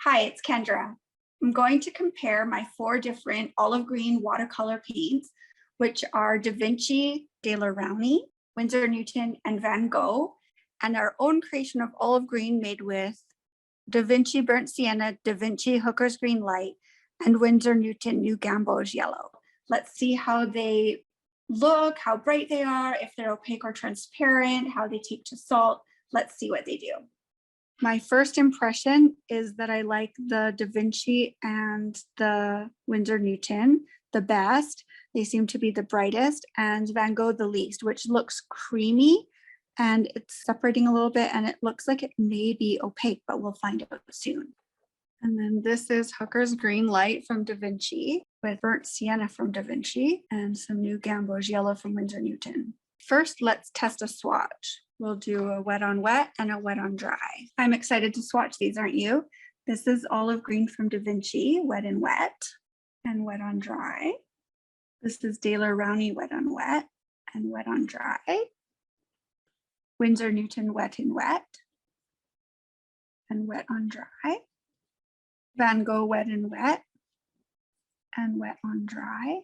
Hi, it's Kendra. I'm going to compare my 4 different olive green watercolor paints, which are Da Vinci, Daler Rowney, Winsor Newton, and Van Gogh, and our own creation of olive green made with Da Vinci Burnt Sienna, Da Vinci Hooker's Green Light, and Winsor Newton New Gamboge Yellow. Let's see how they look, how bright they are, if they're opaque or transparent, how they take to salt. Let's see what they do. My first impression is that I like the Da Vinci and the Winsor Newton the best. They seem to be the brightest, and Van Gogh the least, which looks creamy and it's separating a little bit and it looks like it may be opaque, but we'll find out soon. And then this is Hooker's Green Light from Da Vinci with Burnt Sienna from Da Vinci and some New Gamboge Yellow from Winsor Newton. First, let's test a swatch. We'll do a wet on wet and a wet on dry. I'm excited to swatch these, aren't you? This is olive green from Da Vinci, wet and wet on dry. This is Daler Rowney, wet on wet and wet on dry. Winsor Newton, wet and wet on dry. Van Gogh, wet and wet on dry.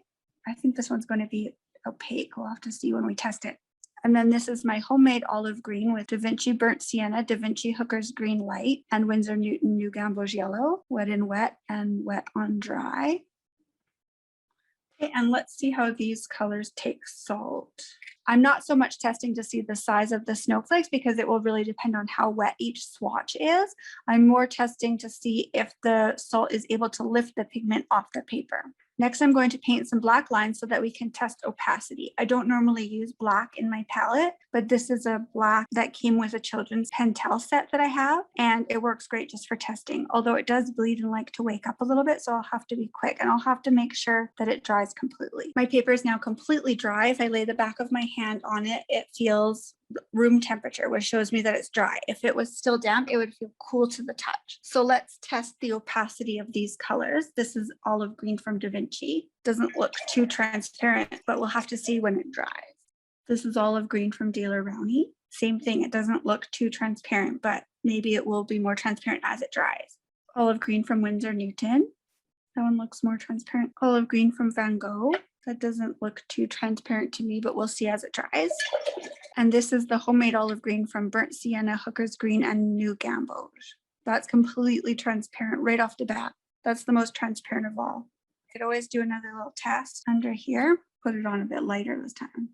I think this one's going to be opaque. We'll have to see when we test it. And then this is my homemade olive green with Da Vinci Burnt Sienna, Da Vinci Hooker's Green Light, and Winsor Newton New Gamboge Yellow, wet and wet on dry. Okay, and let's see how these colors take salt. I'm not so much testing to see the size of the snowflakes because it will really depend on how wet each swatch is. I'm more testing to see if the salt is able to lift the pigment off the paper. Next, I'm going to paint some black lines so that we can test opacity. I don't normally use black in my palette, but this is a black that came with a children's Pentel set that I have, and it works great just for testing, although it does bleed and like to wake up a little bit, so I'll have to be quick, and I'll have to make sure that it dries completely. My paper is now completely dry. If I lay the back of my hand on it, it feels room temperature, which shows me that it's dry. If it was still damp, it would feel cool to the touch. So let's test the opacity of these colors. This is olive green from Da Vinci. Doesn't look too transparent, but we'll have to see when it dries. This is olive green from Daler Rowney. Same thing, it doesn't look too transparent, but maybe it will be more transparent as it dries. Olive green from Winsor Newton. That one looks more transparent. Olive green from Van Gogh. That doesn't look too transparent to me, but we'll see as it dries. And this is the homemade olive green from Burnt Sienna, Hooker's Green, and New Gamboge. That's completely transparent right off the bat. That's the most transparent of all. I could always do another little test under here, put it on a bit lighter this time.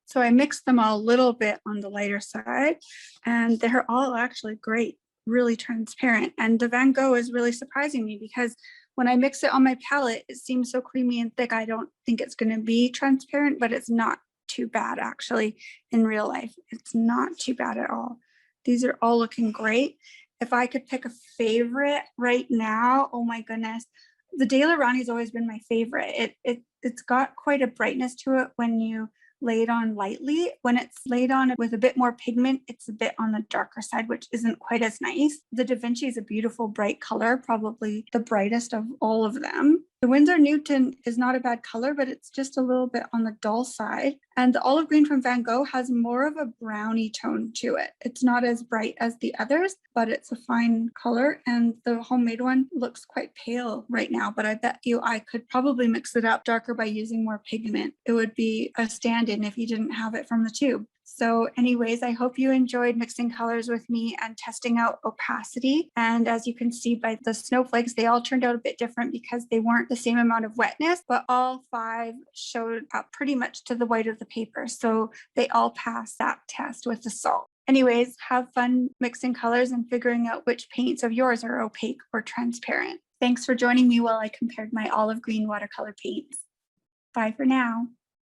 So I mixed them all a little bit on the lighter side, and they're all actually great, really transparent. And the Van Gogh is really surprising me because when I mix it on my palette, it seems so creamy and thick. I don't think it's going to be transparent, but it's not too bad actually in real life. It's not too bad at all. These are all looking great. If I could pick a favorite right now, oh my goodness, the Daler Rowney has always been my favorite. It's got quite a brightness to it when you lay it on lightly. When it's laid on with a bit more pigment, it's a bit on the darker side, which isn't quite as nice. The Da Vinci is a beautiful bright color, probably the brightest of all of them. The Winsor Newton is not a bad color, but it's just a little bit on the dull side. And the olive green from Van Gogh has more of a browny tone to it. It's not as bright as the others, but it's a fine color. And the homemade one looks quite pale right now, but I bet you I could probably mix it up darker by using more pigment. It would be a stand-in if you didn't have it from the tube. So anyways, I hope you enjoyed mixing colors with me and testing out opacity. And as you can see by the snowflakes, they all turned out a bit different because they weren't the same amount of wetness, but all 5 showed up pretty much to the white of the paper. So they all passed that test with the salt. Anyways, have fun mixing colors and figuring out which paints of yours are opaque or transparent. Thanks for joining me while I compared my olive green watercolor paints. Bye for now.